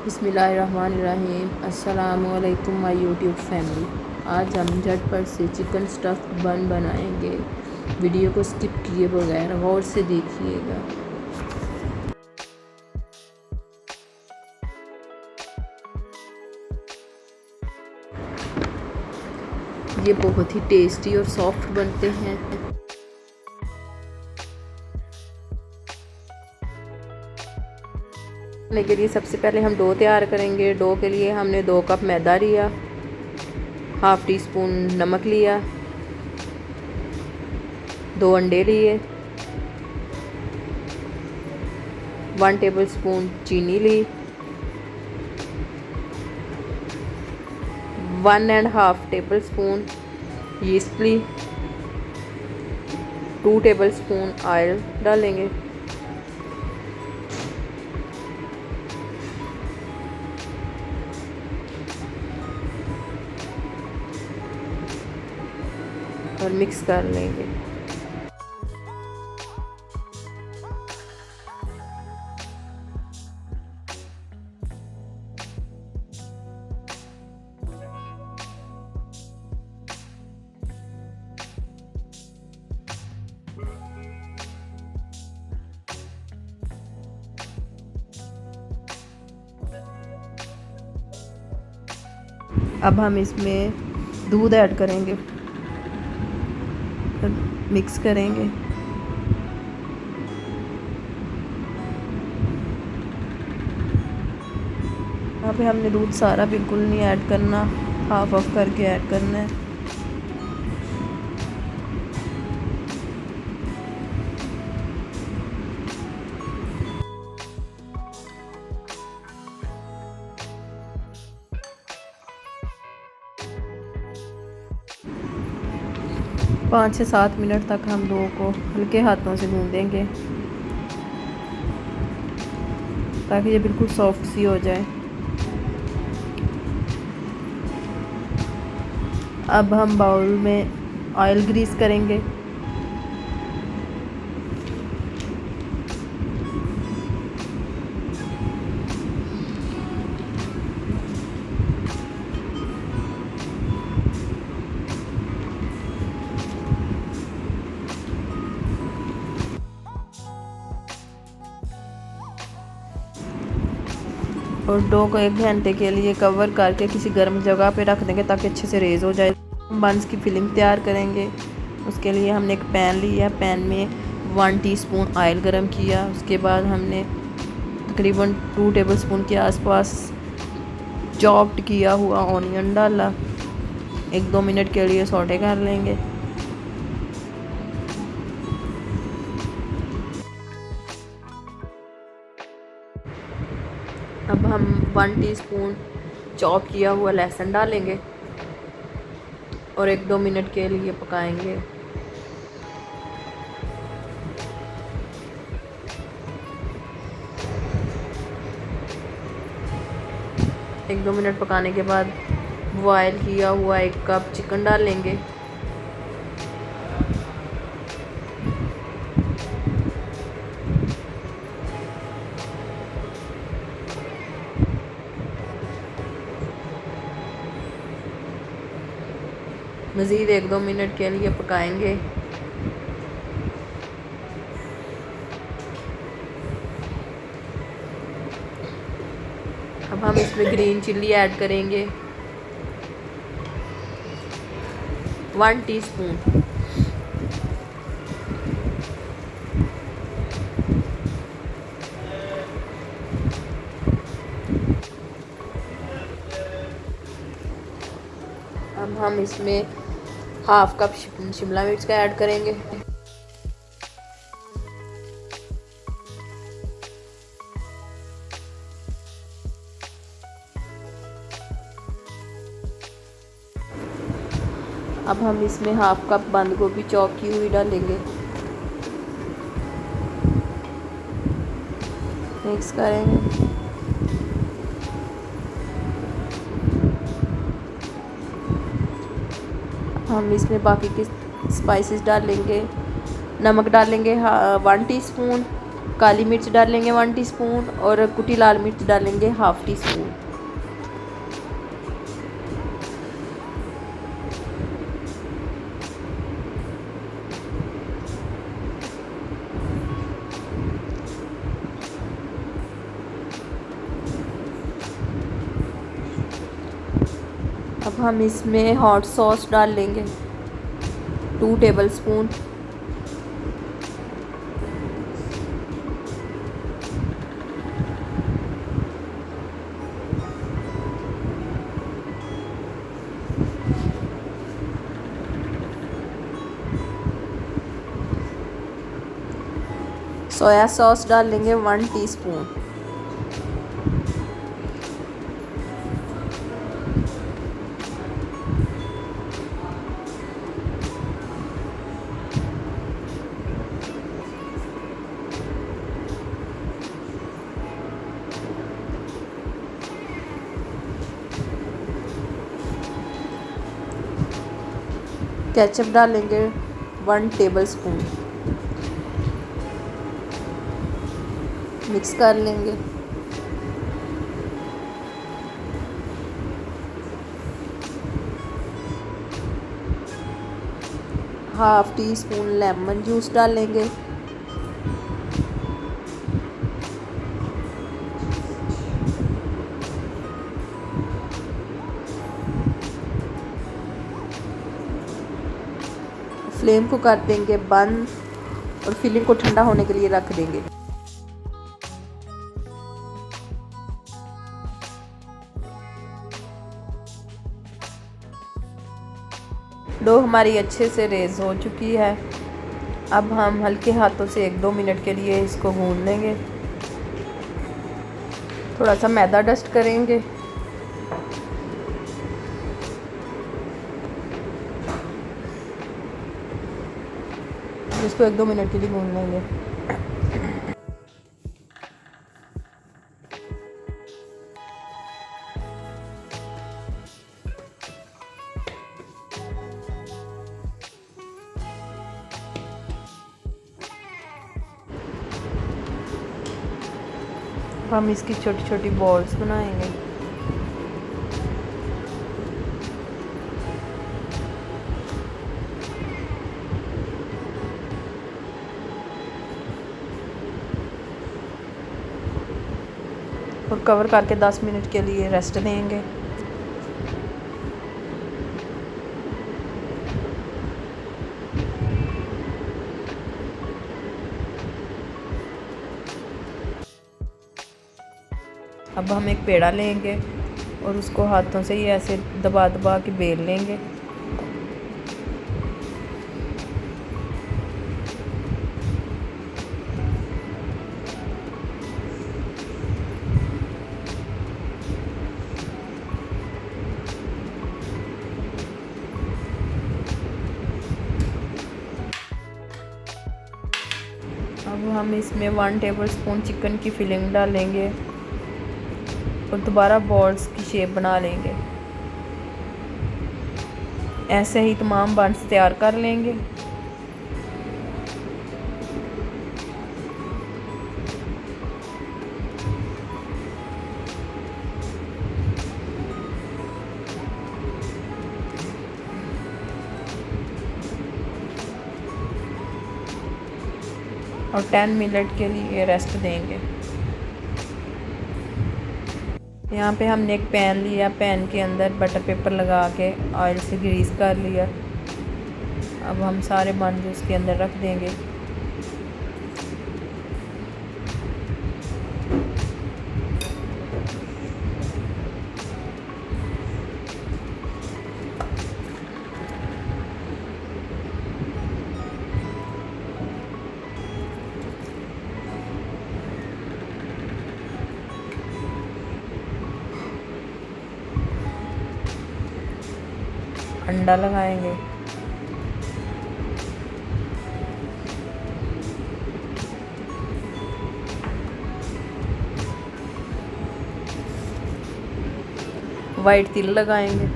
बिस्मिल्लाहिर्रहमानिर्रहीम। अस्सलामुअलैकुम my YouTube family. आज हम झटपट से चिकन स्टफ़्ड बन बनाएंगे। वीडियो को स्किप किए बगैर गौर से देखिएगा। ये बहुत ही टेस्टी और सॉफ्ट बनते हैं। के लिए सबसे पहले हम डो तैयार करेंगे। डो के लिए हमने 2 कप मैदा लिया, हाफ़ टी स्पून नमक लिया, 2 अंडे लिए, 1 टेबल स्पून चीनी ली, 1.5 टेबल स्पून यीस्ट ली, 2 टेबल स्पून ऑयल डालेंगे। और मिक्स कर लेंगे। अब हम इसमें दूध ऐड करेंगे, मिक्स करेंगे। यहाँ पे हमने दूध सारा बिल्कुल नहीं ऐड करना, हाफ ऑफ करके ऐड करना है। पाँच से 7 मिनट तक हम डो को हल्के हाथों से गूंदेंगे ताकि ये बिल्कुल सॉफ्ट सी हो जाए। अब हम बाउल में ऑयल ग्रीस करेंगे। और डो को 1 घंटे के लिए कवर करके किसी गर्म जगह पे रख देंगे ताकि अच्छे से रेज़ हो जाए। बंस की फिलिंग तैयार करेंगे। उसके लिए हमने एक पैन लिया, पैन में 1 टीस्पून ऑयल गरम किया। उसके बाद हमने तकरीबन 2 टेबलस्पून के आसपास चॉप्ड किया हुआ ऑनियन डाला। 1-2 मिनट के लिए सौटे कर लेंगे। अब हम 1 टीस्पून चॉप किया हुआ लहसुन डालेंगे और 1-2 मिनट के लिए पकाएंगे। एक 2 मिनट पकाने के बाद बॉयल किया हुआ 1 कप चिकन डालेंगे। मज़ीद 1-2 मिनट के लिए पकाएंगे। अब हम इसमें ग्रीन चिल्ली ऐड करेंगे, 1 टीस्पून। अब हम इसमें हाफ कप शिमला मिर्च का ऐड करेंगे। अब हम इसमें हाफ कप बंद गोभी चॉप की हुई डालेंगे। मिक्स करेंगे। हम इसमें बाकी के स्पाइसेस डालेंगे। नमक डालेंगे 1 टीस्पून, काली मिर्च डालेंगे 1 टीस्पून और कुटी लाल मिर्च डालेंगे 1/2 टीस्पून। अब हम इसमें हॉट सॉस डाल लेंगे 2 टेबलस्पून। सोया सॉस डाल लेंगे 1 टीस्पून। केचप डालेंगे 1 टेबलस्पून। मिक्स कर लेंगे। Half tea spoon lemon juice डालेंगे। फ्लेम को कर देंगे बंद और फिलिंग को ठंडा होने के लिए रख देंगे। डो हमारी अच्छे से रेज़ हो चुकी है। अब हम हल्के हाथों से 1-2 मिनट के लिए इसको भून लेंगे। थोड़ा सा मैदा डस्ट करेंगे। इसको 1-2 मिनट के लिए भून लेंगे। हम इसकी छोटी छोटी बॉल्स बनाएंगे। और कवर करके 10 मिनट के लिए रेस्ट देंगे। अब हम एक पेड़ा लेंगे और उसको हाथों से ही ऐसे दबा दबा के बेल लेंगे। अब हम इसमें 1 टेबलस्पून चिकन की फिलिंग डालेंगे और दोबारा बॉल्स की शेप बना लेंगे। ऐसे ही तमाम बंस तैयार कर लेंगे। और 10 मिनट के लिए रेस्ट देंगे। यहाँ पे हमने एक पैन लिया, पैन के अंदर बटर पेपर लगा के ऑयल से ग्रीस कर लिया। अब हम सारे बन उसके अंदर रख देंगे। अंडा लगाएंगे। वाइट तिल लगाएंगे।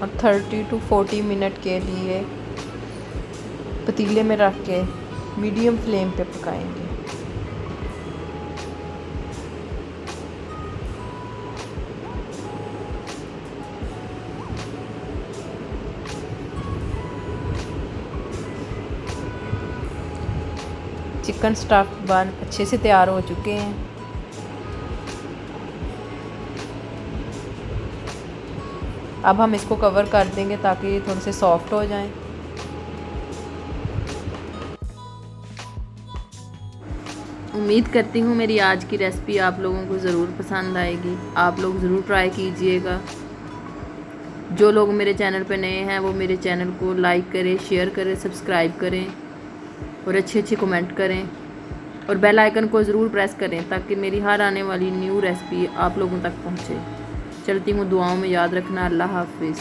और 30 to 40 मिनट के लिए पतीले में रख के मीडियम फ्लेम पे पकाएंगे। चिकन स्टफ बन अच्छे से तैयार हो चुके हैं। अब हम इसको कवर कर देंगे ताकि ये थोड़े से सॉफ्ट हो जाएं। उम्मीद करती हूँ मेरी आज की रेसिपी आप लोगों को ज़रूर पसंद आएगी। आप लोग ज़रूर ट्राई कीजिएगा। जो लोग मेरे चैनल पे नए हैं वो मेरे चैनल को लाइक करें, शेयर करें, सब्सक्राइब करें और अच्छे अच्छे कमेंट करें और बेल आइकन को ज़रूर प्रेस करें ताकि मेरी हर आने वाली न्यू रेसिपी आप लोगों तक पहुँचे। चलती हूँ, दुआओं में याद रखना। अल्लाह हाफिज़।